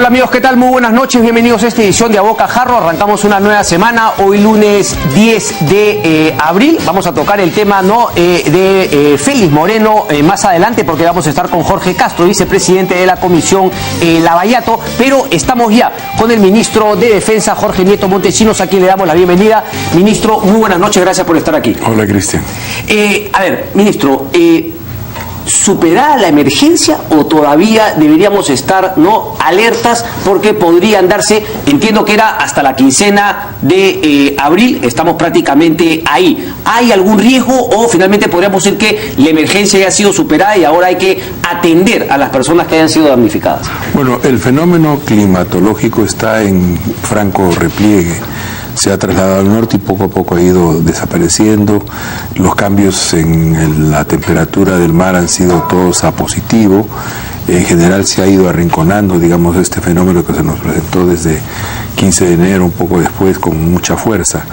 Hola amigos, ¿qué tal? Muy buenas noches, bienvenidos a esta edición de A Boca Jarro. Arrancamos una nueva semana, hoy lunes 10 de abril. Vamos a tocar el tema de Félix Moreno más adelante, porque vamos a estar con Jorge Castro, vicepresidente de la Comisión Lavallato, pero estamos ya con el ministro de Defensa, Jorge Nieto Montesinos, a quien le damos la bienvenida. Ministro, muy buenas noches, gracias por estar aquí. Hola, Cristian. A ver, ministro, ¿superada la emergencia o todavía deberíamos estar alertas porque podrían darse? Entiendo que era hasta la quincena de abril, estamos prácticamente ahí. ¿Hay algún riesgo o finalmente podríamos decir que la emergencia ya ha sido superada y ahora hay que atender a las personas que hayan sido damnificadas? Bueno, el fenómeno climatológico está en franco repliegue. Se ha trasladado al norte y poco a poco ha ido desapareciendo. Los cambios en la temperatura del mar han sido todos a positivo. En general se ha ido arrinconando, digamos, este fenómeno que se nos presentó desde 15 de enero, un poco después, con mucha fuerza.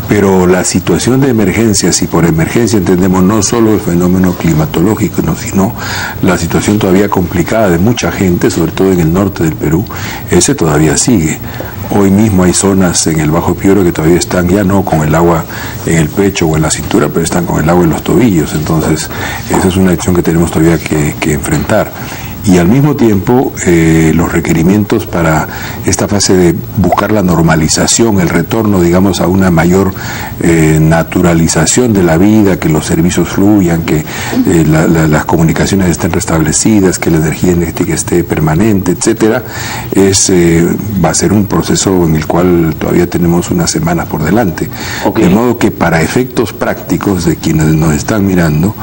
Pero la situación de emergencia, si por emergencia entendemos no solo el fenómeno climatológico, sino la situación todavía complicada de mucha gente, sobre todo en el norte del Perú, ese todavía sigue. Hoy mismo hay zonas en el Bajo Piura que todavía están ya no con el agua en el pecho o en la cintura, pero están con el agua en los tobillos. Entonces, esa es una acción que tenemos todavía que enfrentar. Y al mismo tiempo los requerimientos para esta fase de buscar la normalización, el retorno, digamos, a una mayor naturalización de la vida, que los servicios fluyan, que las comunicaciones estén restablecidas, que la energía eléctrica esté permanente, etcétera, va a ser un proceso en el cual todavía tenemos unas semanas por delante. Okay. De modo que para efectos prácticos de quienes nos están mirando,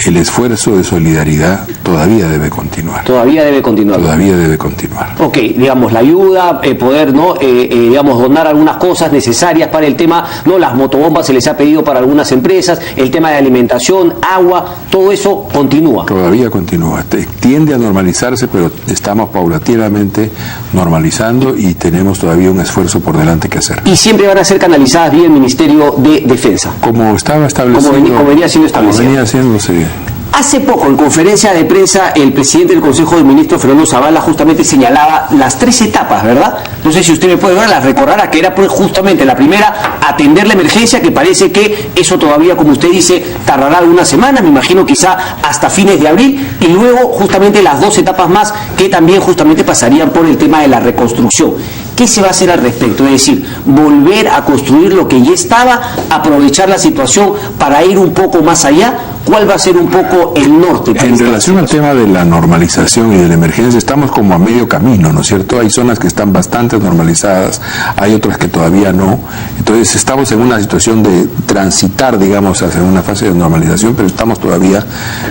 el esfuerzo de solidaridad todavía debe continuar. Todavía debe continuar. Todavía debe continuar. Ok, digamos, la ayuda, poder, digamos, donar algunas cosas necesarias para el tema, las motobombas se les ha pedido para algunas empresas, el tema de alimentación, agua, todo eso continúa. Todavía continúa. Tiende a normalizarse, pero estamos paulatinamente normalizando y tenemos todavía un esfuerzo por delante que hacer. ¿Y siempre van a ser canalizadas vía el Ministerio de Defensa? Como estaba establecido. Como venía siendo establecido. Como venía haciéndose. Hace poco, en conferencia de prensa, el presidente del Consejo de Ministros, Fernando Zavala, justamente señalaba las 3 etapas, ¿verdad? No sé si usted me puede las recordará, que era pues justamente la primera, atender la emergencia, que parece que eso todavía, como usted dice, tardará algunas semanas, me imagino quizá hasta fines de abril, y luego justamente las 2 etapas más que también justamente pasarían por el tema de la reconstrucción. ¿Qué se va a hacer al respecto? Es decir, volver a construir lo que ya estaba, aprovechar la situación para ir un poco más allá. ¿Cuál va a ser un poco el norte? En relación al tema de la normalización y de la emergencia, estamos como a medio camino, ¿no es cierto? Hay zonas que están bastante normalizadas, hay otras que todavía no. Entonces estamos en una situación de transitar, digamos, hacia una fase de normalización, pero estamos todavía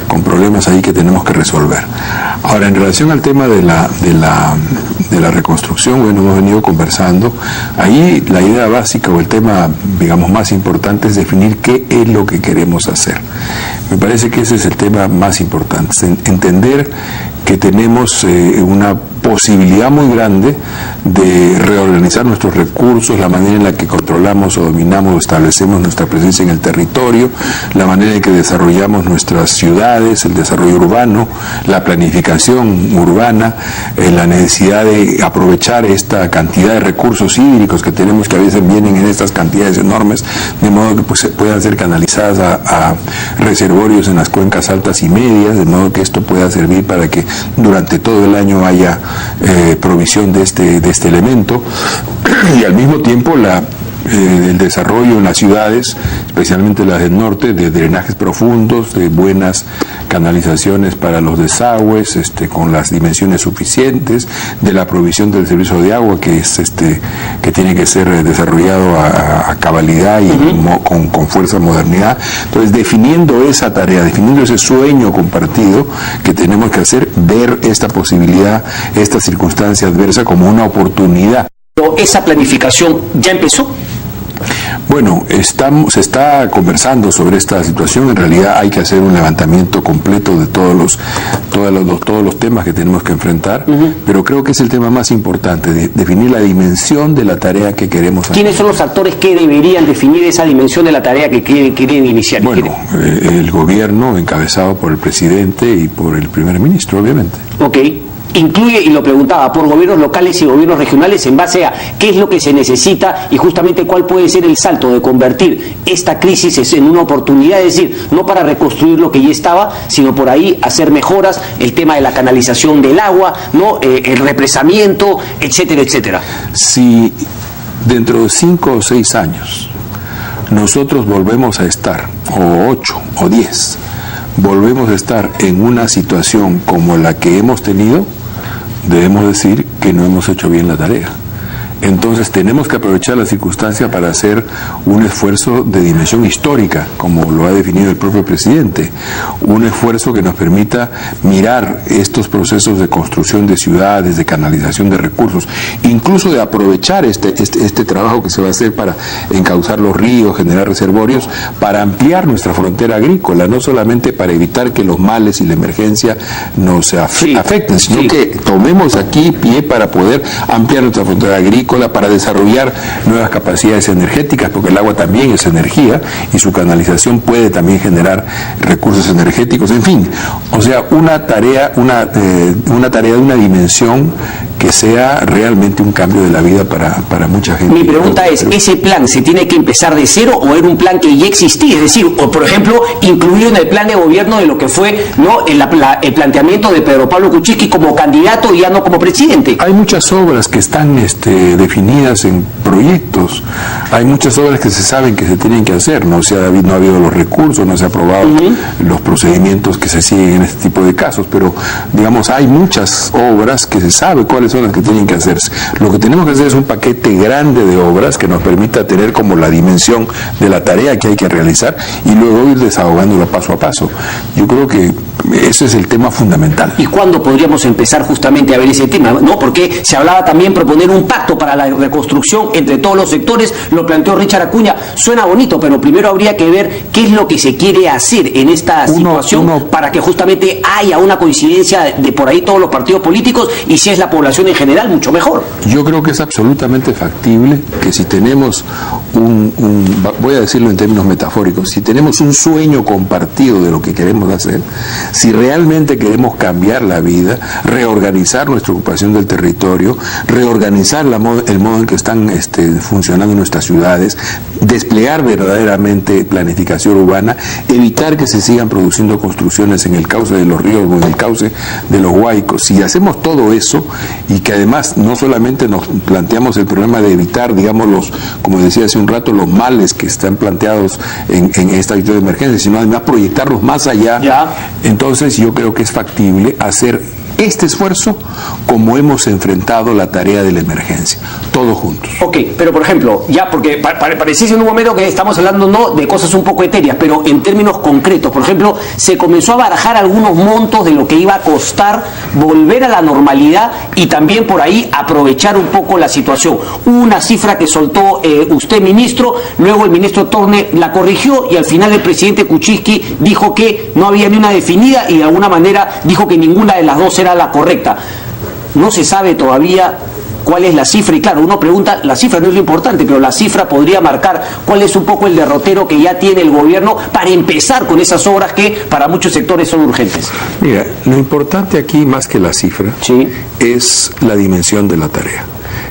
con problemas ahí que tenemos que resolver. Ahora, en relación al tema de la reconstrucción, bueno, hemos venido conversando. Ahí la idea básica o el tema, digamos, más importante es definir qué es lo que queremos hacer. Me parece que ese es el tema más importante, entender que tenemos una posibilidad muy grande de reorganizar nuestros recursos, la manera en la que controlamos o dominamos o establecemos nuestra presencia en el territorio, la manera en que desarrollamos nuestras ciudades, el desarrollo urbano, la planificación urbana, la necesidad de aprovechar esta cantidad de recursos hídricos que tenemos, que a veces vienen en estas cantidades enormes, de modo que pues, puedan ser canalizadas a reservorios en las cuencas altas y medias, de modo que esto pueda servir para que durante todo el año haya provisión de este elemento, y al mismo tiempo el desarrollo en las ciudades, especialmente las del norte, de drenajes profundos, de buenas canalizaciones para los desagües, con las dimensiones suficientes, de la provisión del servicio de agua que tiene que ser desarrollado a cabalidad y con fuerza, modernidad. Entonces, definiendo esa tarea, definiendo ese sueño compartido que tenemos que hacer, ver esta posibilidad, esta circunstancia adversa como una oportunidad. ¿Esa planificación ya empezó? Bueno, se está conversando sobre esta situación. En realidad hay que hacer un levantamiento completo de todos los temas que tenemos que enfrentar, pero creo que es el tema más importante, definir la dimensión de la tarea que queremos hacer. ¿Quiénes son los actores que deberían definir esa dimensión de la tarea que quieren iniciar? Bueno, el gobierno encabezado por el presidente y por el primer ministro, obviamente. Ok. incluye, y lo preguntaba, por gobiernos locales y gobiernos regionales en base a qué es lo que se necesita y justamente cuál puede ser el salto de convertir esta crisis en una oportunidad, es decir, no para reconstruir lo que ya estaba, sino por ahí hacer mejoras, el tema de la canalización del agua, ¿no? El represamiento, etcétera, etcétera. Si dentro de 5 o 6 años nosotros volvemos a estar, o 8 o 10, volvemos a estar en una situación como la que hemos tenido, debemos decir que no hemos hecho bien la tarea. Entonces tenemos que aprovechar la circunstancia para hacer un esfuerzo de dimensión histórica, como lo ha definido el propio presidente, un esfuerzo que nos permita mirar estos procesos de construcción de ciudades, de canalización de recursos, incluso de aprovechar este trabajo que se va a hacer para encauzar los ríos, generar reservorios, para ampliar nuestra frontera agrícola, no solamente para evitar que los males y la emergencia nos afecten, sino que tomemos aquí pie para poder ampliar nuestra frontera agrícola, para desarrollar nuevas capacidades energéticas, porque el agua también es energía y su canalización puede también generar recursos energéticos, en fin, o sea, una tarea de una dimensión que sea realmente un cambio de la vida para mucha gente. Mi pregunta es, ¿ese plan se tiene que empezar de cero o era un plan que ya existía? Es decir, o por ejemplo, incluido en el plan de gobierno de lo que fue, ¿no?, el planteamiento de Pedro Pablo Kuczynski como candidato y ya no como presidente. Hay muchas obras que están definidas en proyectos, hay muchas obras que se saben que se tienen que hacer, no ha habido los recursos, no se ha aprobado los procedimientos que se siguen en este tipo de casos, pero digamos, hay muchas obras que se sabe cuáles son las que tienen que hacerse. Lo que tenemos que hacer es un paquete grande de obras que nos permita tener como la dimensión de la tarea que hay que realizar y luego ir desahogándola paso a paso. Yo creo que ese es el tema fundamental. ¿Y cuándo podríamos empezar justamente a ver ese tema? ¿No? Porque se hablaba también proponer un pacto para la reconstrucción entre todos los sectores, lo planteó Richard Acuña. Suena bonito, pero primero habría que ver qué es lo que se quiere hacer en esta situación para que justamente haya una coincidencia de por ahí todos los partidos políticos y si es la población en general, mucho mejor. Yo creo que es absolutamente factible que si tenemos voy a decirlo en términos metafóricos, si tenemos un sueño compartido de lo que queremos hacer, si realmente queremos cambiar la vida, reorganizar nuestra ocupación del territorio, reorganizar el modo en que están funcionando nuestras ciudades, desplegar verdaderamente planificación urbana, evitar que se sigan produciendo construcciones en el cauce de los ríos o en el cauce de los huaicos. Si hacemos todo eso y que además no solamente nos planteamos el problema de evitar, digamos, como decía hace un rato, los males que están planteados en esta actitud de emergencia, sino además proyectarlos más allá, entonces yo creo que es factible hacer este esfuerzo como hemos enfrentado la tarea de la emergencia, todos juntos. Ok, pero por ejemplo, ya porque parecía en un momento que estamos hablando no de cosas un poco etéreas, pero en términos concretos, por ejemplo, se comenzó a barajar algunos montos de lo que iba a costar volver a la normalidad y también por ahí aprovechar un poco la situación. Hubo una cifra que soltó usted, ministro, luego el ministro Torne la corrigió y al final el presidente Kuczynski dijo que no había ni una definida y de alguna manera dijo que ninguna de las dos era la correcta. No se sabe todavía cuál es la cifra y claro, uno pregunta, la cifra no es lo importante, pero la cifra podría marcar cuál es un poco el derrotero que ya tiene el gobierno para empezar con esas obras que para muchos sectores son urgentes. Mira, lo importante aquí más que la cifra es la dimensión de la tarea.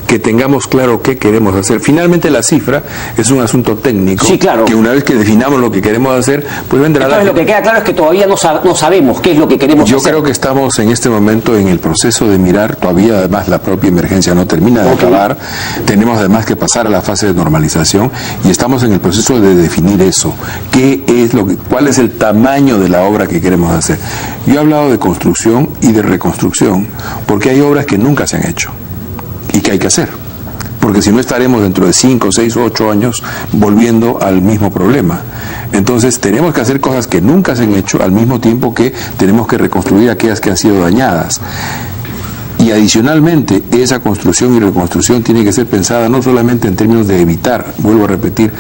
Que tengamos claro qué queremos hacer. Finalmente la cifra es un asunto técnico, que una vez que definamos lo que queremos hacer, pues vendrá. Entonces lo que queda claro es que todavía no sabemos qué es lo que queremos hacer. Yo creo que estamos en este momento en el proceso de mirar, todavía además la propia emergencia no termina de acabar, tenemos además que pasar a la fase de normalización y estamos en el proceso de definir eso, cuál es el tamaño de la obra que queremos hacer. Yo he hablado de construcción y de reconstrucción, porque hay obras que nunca se han hecho y que hay que hacer, porque si no estaremos dentro de 5, 6 o 8 años volviendo al mismo problema. Entonces tenemos que hacer cosas que nunca se han hecho al mismo tiempo que tenemos que reconstruir aquellas que han sido dañadas. Y adicionalmente, esa construcción y reconstrucción tiene que ser pensada no solamente en términos de evitar, vuelvo a repetir,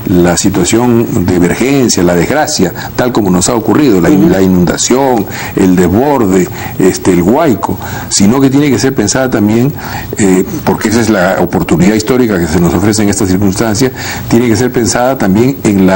la situación de emergencia, la desgracia, tal como nos ha ocurrido, la inundación, el desborde, el huaico, sino que tiene que ser pensada también, porque esa es la oportunidad histórica que se nos ofrece en esta circunstancia, tiene que ser pensada también en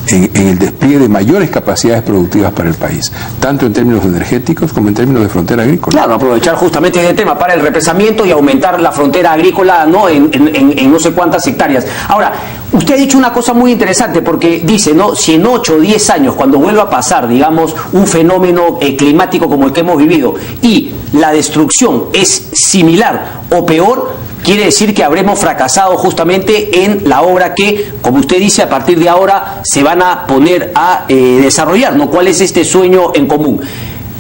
en el despliegue de mayores capacidades productivas para el país, tanto en términos energéticos como en términos de frontera agrícola. Claro, aprovechar justamente ese tema para el represamiento y aumentar la frontera agrícola, ¿no?, en no sé cuántas hectáreas. Ahora, usted ha dicho una cosa muy interesante, porque dice, ¿no?, si en 8 o 10 años, cuando vuelva a pasar, digamos, un fenómeno climático como el que hemos vivido, y la destrucción es similar o peor, quiere decir que habremos fracasado justamente en la obra que, como usted dice, a partir de ahora se van a poner a desarrollar, ¿no? ¿Cuál es este sueño en común?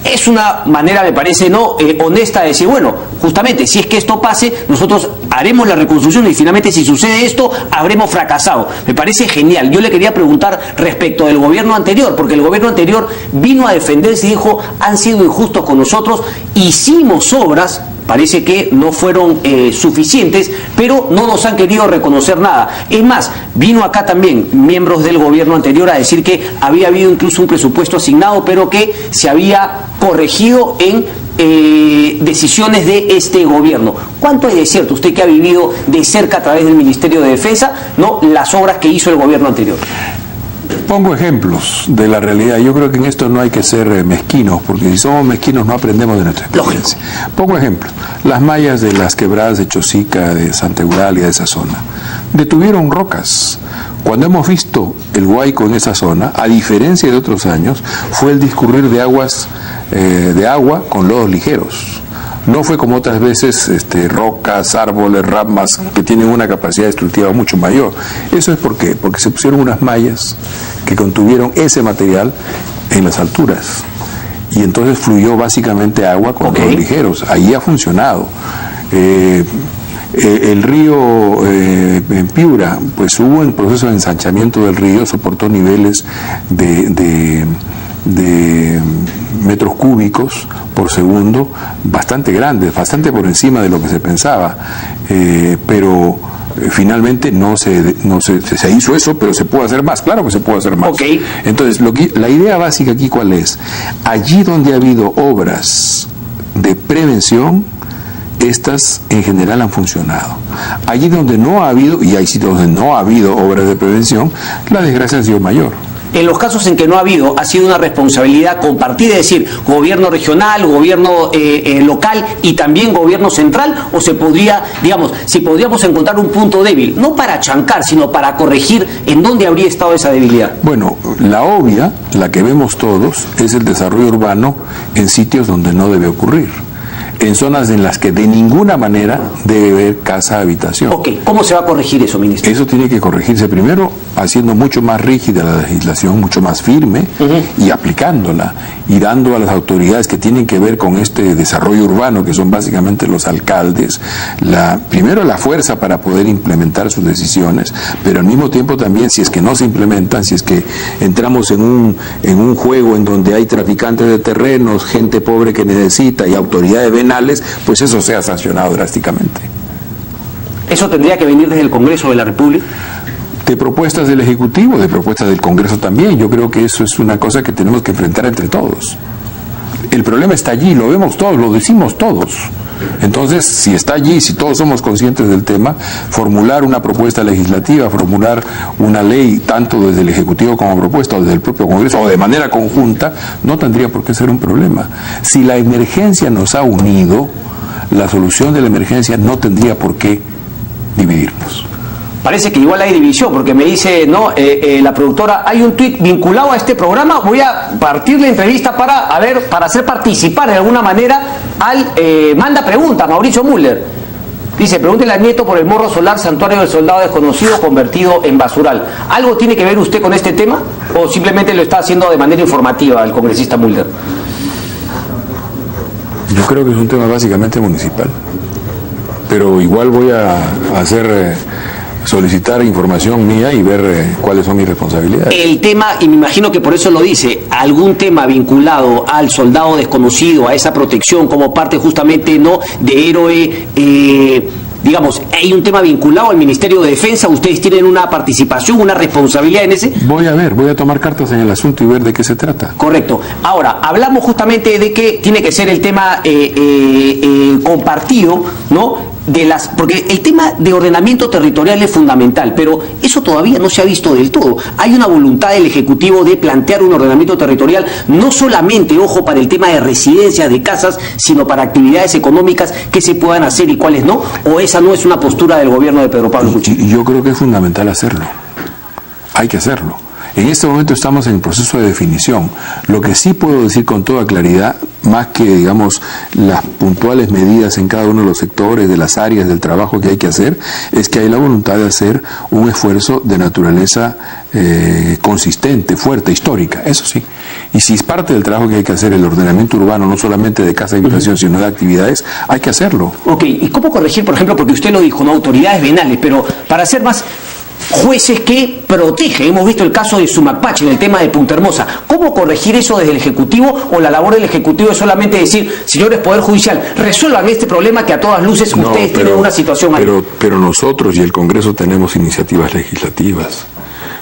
Es una manera, me parece, ¿no?, honesta de decir, bueno, justamente, si es que esto pase, nosotros haremos la reconstrucción y finalmente, si sucede esto, habremos fracasado. Me parece genial. Yo le quería preguntar respecto del gobierno anterior, porque el gobierno anterior vino a defenderse y dijo, han sido injustos con nosotros, hicimos obras, parece que no fueron suficientes, pero no nos han querido reconocer nada. Es más, vino acá también miembros del gobierno anterior a decir que había habido incluso un presupuesto asignado, pero que se había corregido en decisiones de este gobierno. ¿Cuánto es de cierto, usted que ha vivido de cerca a través del Ministerio de Defensa, ¿no?, las obras que hizo el gobierno anterior? Pongo ejemplos de la realidad. Yo creo que en esto no hay que ser mezquinos, porque si somos mezquinos no aprendemos de nuestra experiencia. Pongo ejemplos. Las mallas de las quebradas de Chosica, de Santa Eulalia, de esa zona, detuvieron rocas. Cuando hemos visto el Guayco en esa zona, a diferencia de otros años, fue el discurrir de agua con lodos ligeros. No fue como otras veces rocas, árboles, ramas que tienen una capacidad destructiva mucho mayor. ¿Eso es por qué? Porque se pusieron unas mallas que contuvieron ese material en las alturas. Y entonces fluyó básicamente agua con lodos ligeros. Ahí ha funcionado. El río en Piura, pues hubo un proceso de ensanchamiento del río, soportó niveles de metros cúbicos por segundo bastante grandes, bastante por encima de lo que se pensaba, pero finalmente no se hizo eso, pero se puede hacer más. Claro que se puede hacer más. Entonces, la idea básica aquí, ¿cuál es? Allí donde ha habido obras de prevención, estas en general han funcionado. Allí donde no ha habido, y hay sitios donde no ha habido obras de prevención, la desgracia ha sido mayor. En los casos en que no ha habido, ha sido una responsabilidad compartida, es decir, gobierno regional, gobierno local y también gobierno central, o se podría, digamos, si podríamos encontrar un punto débil, no para chancar, sino para corregir en dónde habría estado esa debilidad. Bueno, la obvia, la que vemos todos, es el desarrollo urbano en sitios donde no debe ocurrir, en zonas en las que de ninguna manera debe haber casa habitación. ¿Cómo se va a corregir eso, ministro? Eso tiene que corregirse primero haciendo mucho más rígida la legislación, mucho más firme, y aplicándola, y dando a las autoridades que tienen que ver con este desarrollo urbano, que son básicamente los alcaldes, primero la fuerza para poder implementar sus decisiones, pero al mismo tiempo también, si es que no se implementan, si es que entramos en un juego en donde hay traficantes de terrenos, gente pobre que necesita y autoridades venales, pues eso sea sancionado drásticamente. ¿Eso tendría que venir desde el Congreso de la República? De propuestas del Ejecutivo, de propuestas del Congreso también. Yo creo que eso es una cosa que tenemos que enfrentar entre todos. El problema está allí, lo vemos todos, lo decimos todos. Entonces, si está allí, si todos somos conscientes del tema, formular una propuesta legislativa, formular una ley, tanto desde el Ejecutivo como propuesta, o desde el propio Congreso, o de manera conjunta, no tendría por qué ser un problema. Si la emergencia nos ha unido, la solución de la emergencia no tendría por qué dividirnos. Parece que igual hay división, porque me dice la productora, hay un tuit vinculado a este programa, voy a partir la entrevista para hacer participar de alguna manera al manda pregunta, Mauricio Müller. Dice, pregúntele al nieto por el Morro Solar, santuario del soldado desconocido convertido en basural. ¿Algo tiene que ver usted con este tema o simplemente lo está haciendo de manera informativa el congresista Müller? Yo creo que es un tema básicamente municipal, pero igual voy a solicitar información mía y ver cuáles son mis responsabilidades. El tema, y me imagino que por eso lo dice, algún tema vinculado al soldado desconocido, a esa protección como parte justamente de héroe, digamos, hay un tema vinculado al Ministerio de Defensa, ustedes tienen una participación, una responsabilidad en ese. Voy a tomar cartas en el asunto y ver de qué se trata. Correcto. Ahora, hablamos justamente de que tiene que ser el tema compartido, ¿no? porque el tema de ordenamiento territorial es fundamental, pero eso todavía no se ha visto del todo. Hay una voluntad del Ejecutivo de plantear un ordenamiento territorial, no solamente, ojo, para el tema de residencias, de casas, sino para actividades económicas que se puedan hacer y cuáles no, o esa no es una postura del gobierno de Pedro Pablo Kuczynski. Yo creo que es fundamental hacerlo. Hay que hacerlo. En este momento estamos en el proceso de definición. Lo que sí puedo decir con toda claridad, más que, digamos, las puntuales medidas en cada uno de los sectores, de las áreas del trabajo que hay que hacer, es que hay la voluntad de hacer un esfuerzo de naturaleza consistente, fuerte, histórica, eso sí. Y si es parte del trabajo que hay que hacer, el ordenamiento urbano, no solamente de casa y habitación, sino de actividades, hay que hacerlo. Ok, ¿y cómo corregir, por ejemplo, porque usted lo dijo, no autoridades venales, pero para ser más... jueces que protegen, hemos visto el caso de Sumacpache en el tema de Punta Hermosa. ¿Cómo corregir eso desde el Ejecutivo, o la labor del Ejecutivo es solamente decir, señores Poder Judicial, resuelvan este problema que a todas luces ustedes tienen una situación ahí? Pero nosotros y el Congreso tenemos iniciativas legislativas.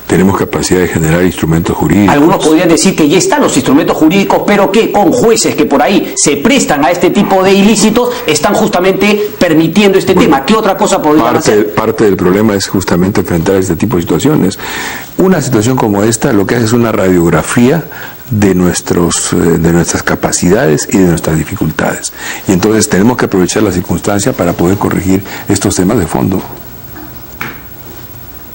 Tenemos capacidad de generar instrumentos jurídicos. Algunos podrían decir que ya están los instrumentos jurídicos, pero que con jueces que por ahí se prestan a este tipo de ilícitos, están justamente permitiendo este tema. ¿Qué otra cosa podrían hacer? Parte del problema es justamente enfrentar este tipo de situaciones. Una situación como esta lo que hace es una radiografía de nuestras capacidades y de nuestras dificultades. Y entonces tenemos que aprovechar la circunstancia para poder corregir estos temas de fondo.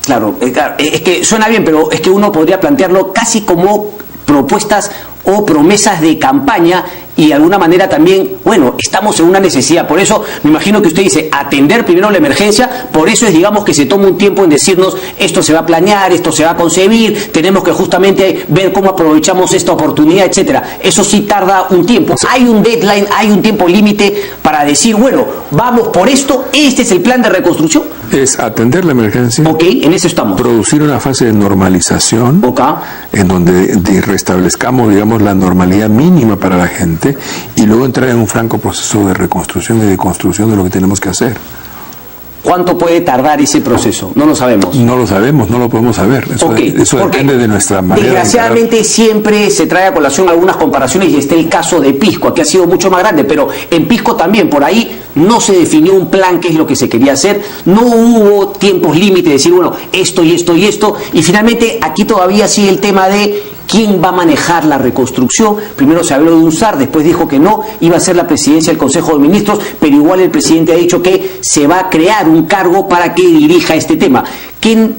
Claro, es que suena bien, pero es que uno podría plantearlo casi como propuestas o promesas de campaña, y de alguna manera también, bueno, estamos en una necesidad. Por eso me imagino que usted dice atender primero la emergencia, por eso es, digamos, que se toma un tiempo en decirnos esto se va a planear, esto se va a concebir, tenemos que justamente ver cómo aprovechamos esta oportunidad, etcétera. Eso sí tarda un tiempo. Hay un deadline, hay un tiempo límite para decir, bueno, vamos por esto, este es el plan de reconstrucción. Es atender la emergencia. Ok, en eso estamos. Producir una fase de normalización, en donde restablezcamos, digamos, la normalidad mínima para la gente, y luego entrar en un franco proceso de reconstrucción y de construcción de lo que tenemos que hacer. ¿Cuánto puede tardar ese proceso? No lo sabemos. No lo sabemos, no lo podemos saber. Eso depende de nuestra manera. Desgraciadamente siempre se trae a colación algunas comparaciones, y está el caso de Pisco, que ha sido mucho más grande, pero en Pisco también, por ahí no se definió un plan, qué es lo que se quería hacer, no hubo tiempos límite de decir, bueno, esto y esto y esto, y finalmente aquí todavía sigue el tema de quién va a manejar la reconstrucción. Primero se habló de un SAR, después dijo que no, iba a ser la presidencia del Consejo de Ministros, pero igual el presidente ha dicho que se va a crear un cargo para que dirija este tema. ¿Quién,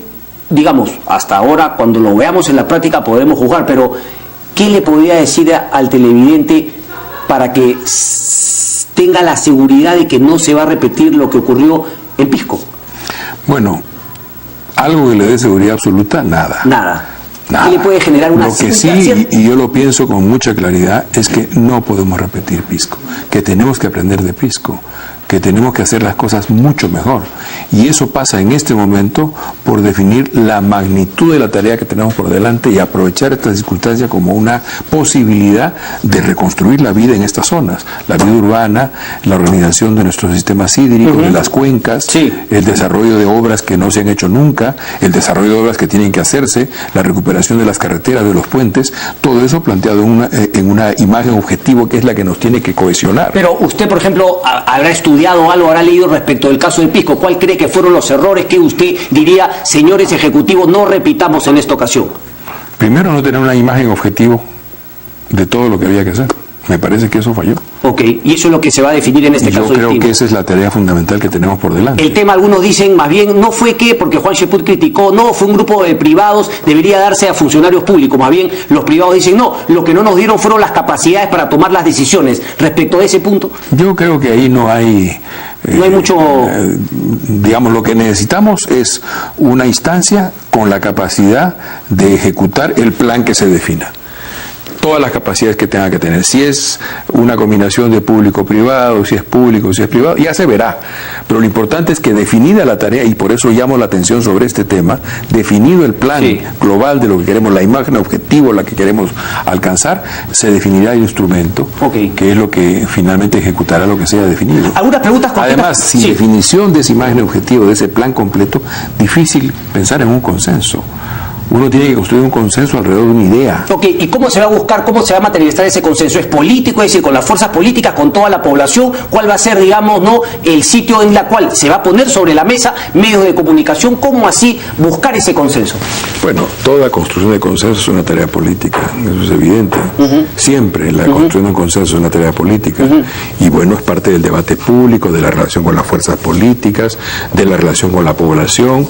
digamos, hasta ahora, cuando lo veamos en la práctica podremos juzgar, pero qué le podría decir al televidente para que tenga la seguridad de que no se va a repetir lo que ocurrió en Pisco? Bueno, algo que le dé seguridad absoluta, nada. Nada. ¿Qué le puede generar una Lo que sí, y yo lo pienso con mucha claridad, es que no podemos repetir Pisco, que tenemos que aprender de Pisco, que tenemos que hacer las cosas mucho mejor. Y eso pasa en este momento por definir la magnitud de la tarea que tenemos por delante y aprovechar esta circunstancia como una posibilidad de reconstruir la vida en estas zonas, la vida urbana, la organización de nuestros sistemas hídricos, de las cuencas, el desarrollo de obras que no se han hecho nunca, el desarrollo de obras que tienen que hacerse, la recuperación de las carreteras, de los puentes, todo eso planteado en una imagen objetivo que es la que nos tiene que cohesionar. Pero usted, por ejemplo, habrá estudiado algo, habrá leído respecto del caso de Pisco. ¿Cuál cree que fueron los errores que usted diría, señores ejecutivos, no repitamos en esta ocasión? Primero, no tener una imagen objetivo de todo lo que había que hacer. Me parece que eso falló. Ok, y eso es lo que se va a definir en este caso. Yo creo que esa es la tarea fundamental que tenemos por delante. El tema, algunos dicen, más bien, no fue que, porque Juan Cheput criticó, no, fue un grupo de privados, debería darse a funcionarios públicos. Más bien, los privados dicen, no, lo que no nos dieron fueron las capacidades para tomar las decisiones. Respecto a ese punto, yo creo que ahí no hay... no hay mucho... digamos, lo que necesitamos es una instancia con la capacidad de ejecutar el plan que se defina. Todas las capacidades que tenga que tener. Si es una combinación de público-privado, si es público, si es privado, ya se verá. Pero lo importante es que definida la tarea, y por eso llamo la atención sobre este tema, definido el plan global de lo que queremos, la imagen objetivo, la que queremos alcanzar, se definirá el instrumento, que es lo que finalmente ejecutará lo que sea definido. ¿Algunas preguntas concretas? Además, sin definición de esa imagen objetivo, de ese plan completo, difícil pensar en un consenso. Uno tiene que construir un consenso alrededor de una idea. Ok, ¿y cómo se va a buscar, cómo se va a materializar ese consenso? ¿Es político, es decir, con las fuerzas políticas, con toda la población? ¿Cuál va a ser, digamos, no el sitio en la cual se va a poner sobre la mesa medios de comunicación? ¿Cómo así buscar ese consenso? Bueno, toda construcción de consenso es una tarea política, eso es evidente. Siempre la construcción de un consenso es una tarea política. Y bueno, es parte del debate público, de la relación con las fuerzas políticas, de la relación con la población.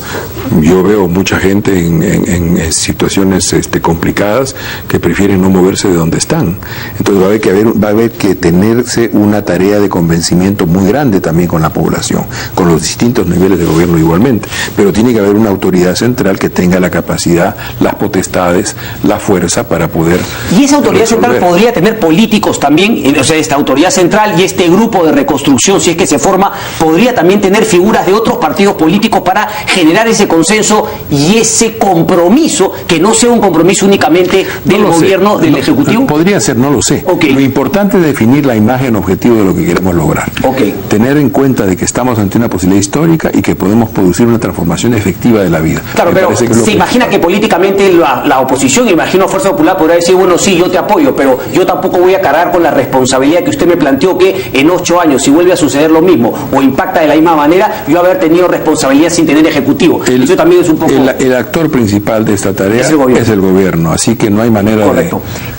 Yo veo mucha gente en situaciones complicadas que prefieren no moverse de donde están. Entonces va a haber que tenerse una tarea de convencimiento muy grande también con la población, con los distintos niveles de gobierno igualmente. Pero tiene que haber una autoridad central que tenga la capacidad, las potestades, la fuerza para poder... ¿Y esa autoridad central podría tener políticos también? O sea, esta autoridad central y este grupo de reconstrucción, si es que se forma, podría también tener figuras de otros partidos políticos para generar ese consenso y ese compromiso, que no sea un compromiso únicamente del gobierno, del Ejecutivo. Podría ser, no lo sé. Okay. Lo importante es definir la imagen objetivo de lo que queremos lograr. Tener en cuenta de que estamos ante una posibilidad histórica y que podemos producir una transformación efectiva de la vida. Claro, pero se imagina que políticamente la oposición, imagino Fuerza Popular podrá decir, bueno, sí, yo te apoyo, pero yo tampoco voy a cargar con la responsabilidad que usted me planteó que en 8 años, si vuelve a suceder lo mismo o impacta de la misma manera, yo haber tenido responsabilidad sin tener ejecutivo. Eso también es un poco... El actor principal de esta tarea es el gobierno, así que no hay manera de...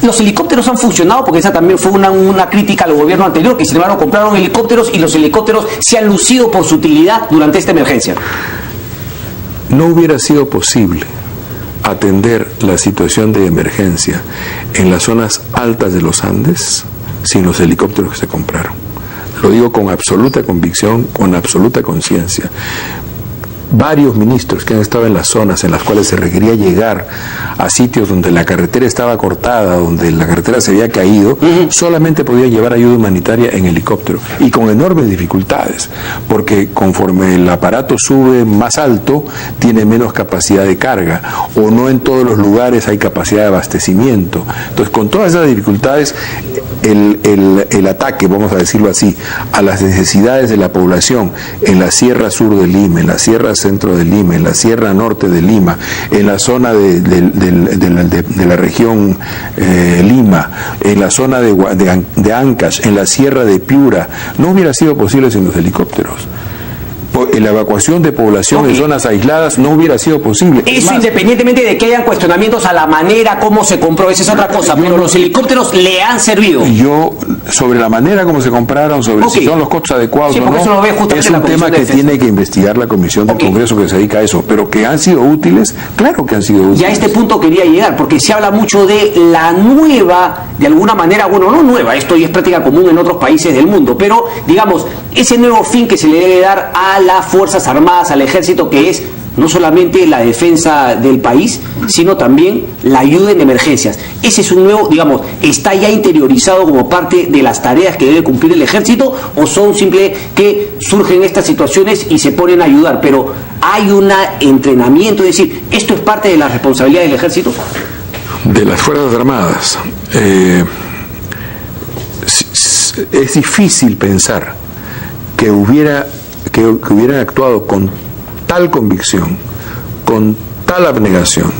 Los helicópteros han funcionado, porque esa también fue una crítica al gobierno anterior, que sin embargo compraron helicópteros y los helicópteros se han lucido por su utilidad durante esta emergencia. No hubiera sido posible atender la situación de emergencia en las zonas altas de los Andes sin los helicópteros que se compraron. Lo digo con absoluta convicción, con absoluta conciencia. Varios ministros que han estado en las zonas en las cuales se requería llegar a sitios donde la carretera estaba cortada, donde la carretera se había caído, solamente podían llevar ayuda humanitaria en helicóptero y con enormes dificultades, porque conforme el aparato sube más alto, tiene menos capacidad de carga, o no en todos los lugares hay capacidad de abastecimiento. Entonces, con todas esas dificultades, el ataque, vamos a decirlo así, a las necesidades de la población en la Sierra Sur de Lima, en la Sierra Centro de Lima, en la Sierra Norte de Lima, en la zona de la región Lima, en la zona de Ancash, en la Sierra de Piura, no hubiera sido posible sin los helicópteros. La evacuación de población en zonas aisladas no hubiera sido posible. Eso independientemente de que hayan cuestionamientos a la manera como se compró, esa es otra cosa, pero los helicópteros le han servido. Yo, sobre la manera como se compraron, sobre si son los costos adecuados o no, es un tema que tiene que investigar la Comisión del Congreso que se dedica a eso, pero que han sido útiles, claro que han sido útiles. Y a este punto quería llegar, porque se habla mucho de la nueva, de alguna manera, bueno, no nueva, esto ya es práctica común en otros países del mundo, pero digamos, ese nuevo fin que se le debe dar a las Fuerzas Armadas, al Ejército, que es no solamente la defensa del país, sino también la ayuda en emergencias. Ese es un nuevo, digamos, ¿está ya interiorizado como parte de las tareas que debe cumplir el Ejército, o son simple que surgen estas situaciones y se ponen a ayudar? Pero hay un entrenamiento, es decir, ¿esto es parte de la responsabilidad del Ejército? De las Fuerzas Armadas. Es difícil pensar que hubieran actuado con tal convicción, con tal abnegación,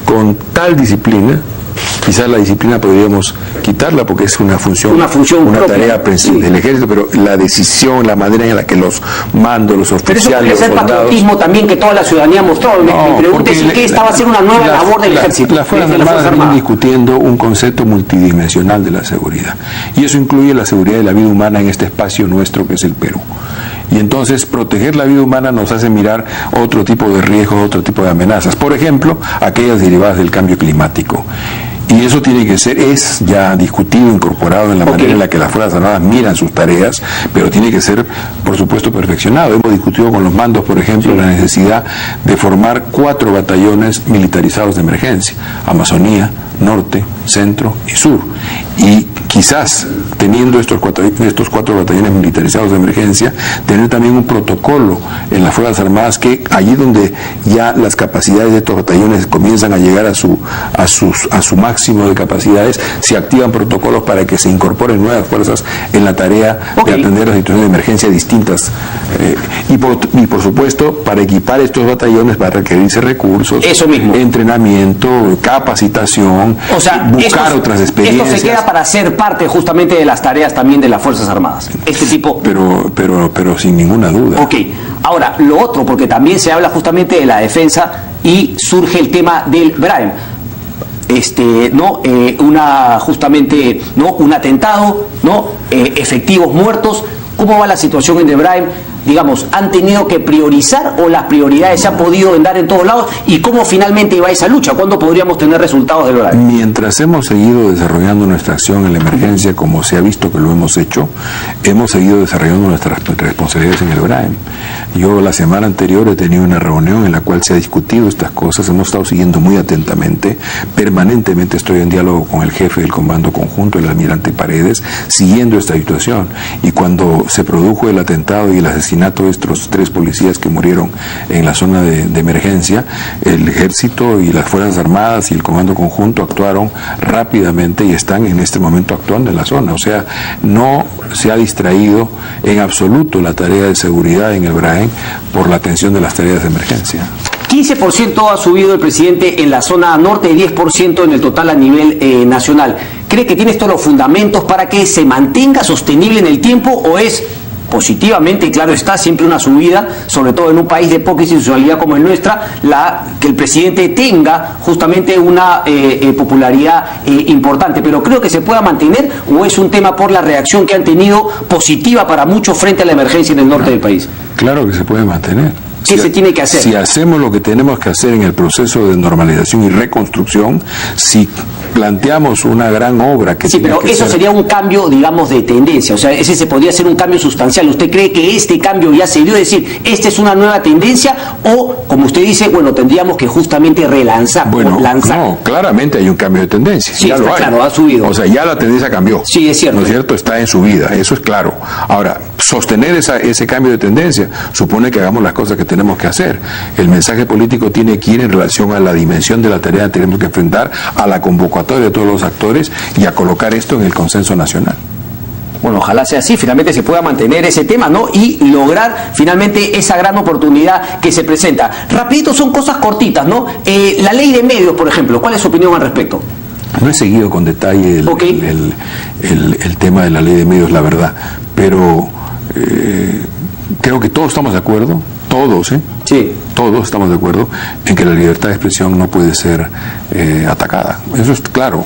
con tal disciplina. Quizás la disciplina podríamos quitarla porque es una tarea del Ejército, pero la decisión, la manera en la que los mandos, los oficiales, pero eso puede ser patriotismo también que toda la ciudadanía mostró. Me pregunté si que esta va a ser una nueva labor del Ejército. Las Fuerzas Armadas vienen discutiendo un concepto multidimensional de la seguridad, y eso incluye la seguridad de la vida humana en este espacio nuestro que es el Perú. Y entonces proteger la vida humana nos hace mirar otro tipo de riesgos, otro tipo de amenazas. Por ejemplo, aquellas derivadas del cambio climático. Y eso tiene que ser, es ya discutido, incorporado en la manera en la que las Fuerzas Armadas miran sus tareas, pero tiene que ser, por supuesto, perfeccionado. Hemos discutido con los mandos, por ejemplo, la necesidad de formar 4 batallones militarizados de emergencia: Amazonía, Norte, Centro y Sur. Y quizás teniendo estos cuatro batallones militarizados de emergencia, tener también un protocolo en las Fuerzas Armadas que allí donde ya las capacidades de estos batallones comienzan a llegar a su máximo de capacidades, se activan protocolos para que se incorporen nuevas fuerzas en la tarea de atender las situaciones de emergencia distintas. Y por supuesto, para equipar estos batallones va a requerirse recursos, entrenamiento, capacitación, o sea, buscar otras experiencias. Esto se queda para ser parte justamente de las tareas también de las Fuerzas Armadas. Este tipo. Pero sin ninguna duda. Ok. Ahora, lo otro, porque también se habla justamente de la defensa y surge el tema del BRAEM. Un atentado, efectivos muertos. ¿Cómo va la situación en el BRAEM? Digamos, ¿han tenido que priorizar o las prioridades se han podido dar en todos lados? ¿Y cómo finalmente va esa lucha? ¿Cuándo podríamos tener resultados del BRAEM? Mientras hemos seguido desarrollando nuestra acción en la emergencia, como se ha visto que lo hemos hecho, hemos seguido desarrollando nuestras responsabilidades en el BRAEM. Yo la semana anterior he tenido una reunión en la cual se ha discutido estas cosas, hemos estado siguiendo muy atentamente, permanentemente estoy en diálogo con el jefe del Comando Conjunto, el almirante Paredes, siguiendo esta situación. Y cuando se produjo el atentado y el asesinato de estos 3 policías que murieron en la zona de emergencia, el Ejército y las Fuerzas Armadas y el Comando Conjunto actuaron rápidamente y están en este momento actuando en la zona. O sea, no se ha distraído en absoluto la tarea de seguridad en el BRAEM por la atención de las tareas de emergencia. 15% ha subido el presidente en la zona norte y 10% en el total a nivel nacional. ¿Cree que tiene todos los fundamentos para que se mantenga sostenible en el tiempo o es positivamente, y claro está, siempre una subida, sobre todo en un país de poca institucionalidad como el nuestra, que el presidente tenga justamente una popularidad importante? Pero creo que se pueda mantener, o es un tema por la reacción que han tenido positiva para muchos frente a la emergencia en el norte del país. Claro que se puede mantener. ¿Qué se tiene que hacer? Si hacemos lo que tenemos que hacer en el proceso de normalización y reconstrucción, si planteamos una gran obra que... Sí, pero eso sería un cambio, digamos, de tendencia, o sea, ese se podría ser un cambio sustancial. ¿Usted cree que este cambio ya se dio? Es decir, ¿esta es una nueva tendencia? O, como usted dice, bueno, tendríamos que justamente relanzar. Bueno, no, claramente hay un cambio de tendencia. Sí, ya lo hay. Claro, ha subido. O sea, ya la tendencia cambió. Sí, es cierto. ¿No es cierto? Está en subida, eso es claro. Ahora, sostener ese cambio de tendencia supone que hagamos las cosas que tenemos que hacer. El mensaje político tiene que ir en relación a la dimensión de la tarea que tenemos que enfrentar, a la convocatoria de todos los actores y a colocar esto en el consenso nacional. Bueno, ojalá sea así, finalmente se pueda mantener ese tema, ¿no? Y lograr finalmente esa gran oportunidad que se presenta. Rapidito, son cosas cortitas, ¿no? La ley de medios, por ejemplo, ¿cuál es su opinión al respecto? No he seguido con detalle el tema de la ley de medios, la verdad, pero creo que todos estamos de acuerdo, todos, Sí. Todos estamos de acuerdo en que la libertad de expresión no puede ser atacada. Eso es claro.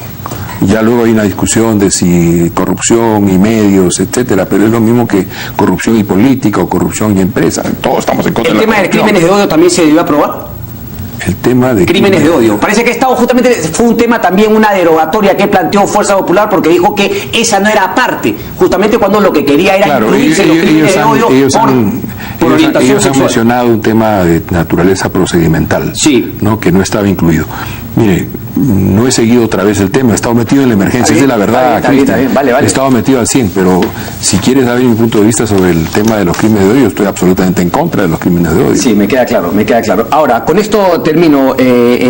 Ya luego hay una discusión de si corrupción y medios, etcétera, pero es lo mismo que corrupción y política o corrupción y empresa. Todos estamos en contra de la corrupción. ¿El tema de crímenes de odio también se debió aprobar? El tema de crímenes de odio. Parece que fue un tema también, una derogatoria que planteó Fuerza Popular, porque dijo que esa no era parte, justamente cuando lo que quería era incluirse los crímenes de odio por orientación sexual. Han mencionado un tema de naturaleza procedimental, sí, ¿no? Que no estaba incluido. Mire, no he seguido otra vez el tema, he estado metido en la emergencia, es de la verdad, Cristian. Vale. He estado metido al 100, pero si quieres saber mi punto de vista sobre el tema de los crímenes de odio, estoy absolutamente en contra de los crímenes de odio. Sí, me queda claro. Ahora, con esto termino,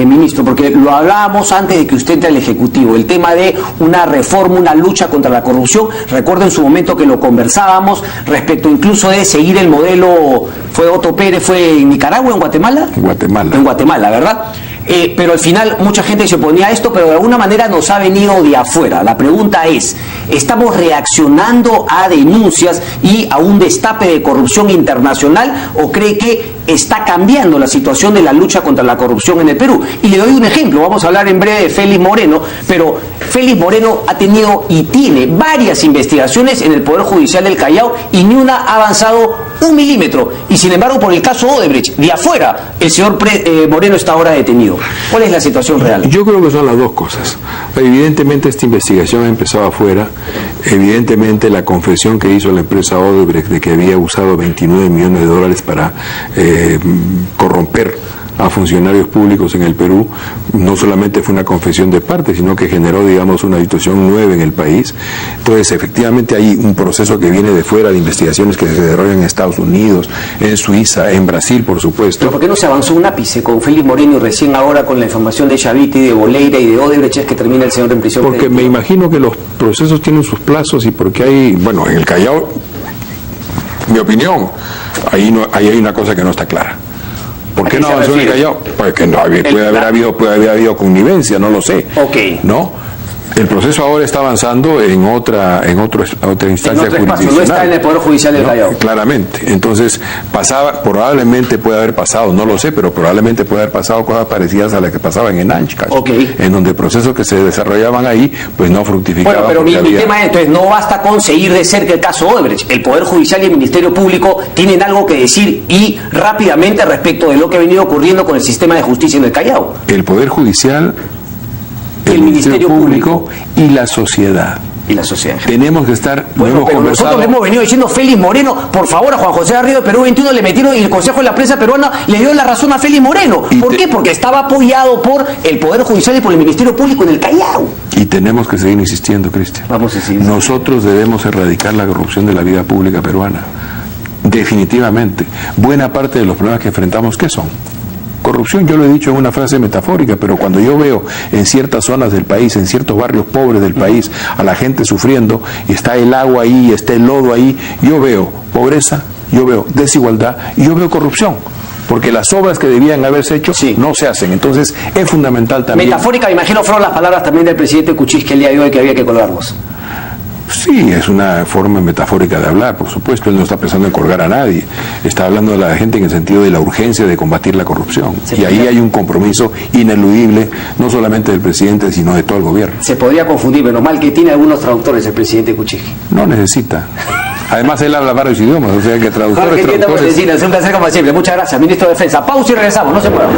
ministro, porque lo hablábamos antes de que usted entre al Ejecutivo, el tema de una reforma, una lucha contra la corrupción. Recuerdo en su momento que lo conversábamos respecto incluso de seguir el modelo, fue Otto Pérez, fue en Nicaragua, en Guatemala. En Guatemala, ¿verdad? Pero al final mucha gente se oponía a esto, pero de alguna manera nos ha venido de afuera. La pregunta es, ¿estamos reaccionando a denuncias y a un destape de corrupción internacional o cree que está cambiando la situación de la lucha contra la corrupción en el Perú? Y le doy un ejemplo, vamos a hablar en breve de Félix Moreno, pero Félix Moreno ha tenido y tiene varias investigaciones en el Poder Judicial del Callao y ni una ha avanzado 1 milímetro. Y sin embargo, por el caso Odebrecht, de afuera, el señor Moreno está ahora detenido. ¿Cuál es la situación real? Yo creo que son las dos cosas. Evidentemente esta investigación ha empezado afuera. Evidentemente la confesión que hizo la empresa Odebrecht de que había usado $29 millones para corromper a funcionarios públicos en el Perú, no solamente fue una confesión de parte, sino que generó, digamos, una situación nueva en el país. Entonces, efectivamente hay un proceso que viene de fuera, de investigaciones que se desarrollan en Estados Unidos, en Suiza, en Brasil, por supuesto. ¿Pero por qué no se avanzó un ápice con Félix Moreno y recién ahora con la información de Chavite, de Boleira y de Odebrecht es que termina el señor en prisión? Porque me imagino que los procesos tienen sus plazos y porque hay, bueno, en el Callao, mi opinión, ahí hay una cosa que no está clara. ¿Por qué no avanzó en el Callao? Pues que no, puede haber habido connivencia, no lo sé. Ok. ¿No? El proceso ahora está avanzando en otra instancia jurisdiccional. No está en el Poder Judicial del Callao. Claramente. Entonces, probablemente puede haber pasado, no lo sé, pero probablemente puede haber pasado cosas parecidas a las que pasaban en Ancash, en donde procesos que se desarrollaban ahí, pues no fructificaban. Bueno, pero mi tema es, entonces, no basta con seguir de cerca el caso Odebrecht. El Poder Judicial y el Ministerio Público tienen algo que decir y rápidamente respecto de lo que ha venido ocurriendo con el sistema de justicia en el Callao. El Poder Judicial, el Ministerio Público y la sociedad. Y la sociedad. Tenemos que estar, bueno, pero nosotros le hemos venido diciendo, Félix Moreno, por favor, a Juan José Garrido de Perú 21 le metieron y el Consejo de la Prensa Peruana le dio la razón a Félix Moreno. ¿Por qué? Porque estaba apoyado por el Poder Judicial y por el Ministerio Público en el Callao. Y tenemos que seguir insistiendo, Cristian. Vamos a seguir. Nosotros debemos erradicar la corrupción de la vida pública peruana. Definitivamente. Buena parte de los problemas que enfrentamos, ¿qué son? Corrupción, yo lo he dicho en una frase metafórica, pero cuando yo veo en ciertas zonas del país, en ciertos barrios pobres del país, a la gente sufriendo, y está el agua ahí, y está el lodo ahí, yo veo pobreza, yo veo desigualdad y yo veo corrupción. Porque las obras que debían haberse hecho no se hacen. Entonces es fundamental también. Metafórica, me imagino, fueron las palabras también del presidente Kuczynski que el día de hoy que había que colgarlos. Sí, es una forma metafórica de hablar, por supuesto. Él no está pensando en colgar a nadie. Está hablando de la gente en el sentido de la urgencia de combatir la corrupción. Y ahí hay un compromiso ineludible, no solamente del presidente, sino de todo el gobierno. Se podría confundir, menos mal que tiene algunos traductores el presidente Kuczynski. No necesita. Además, él habla varios idiomas, o sea que traductores. Es un placer como siempre. Muchas gracias, ministro de Defensa. Pausa y regresamos, no se muevan.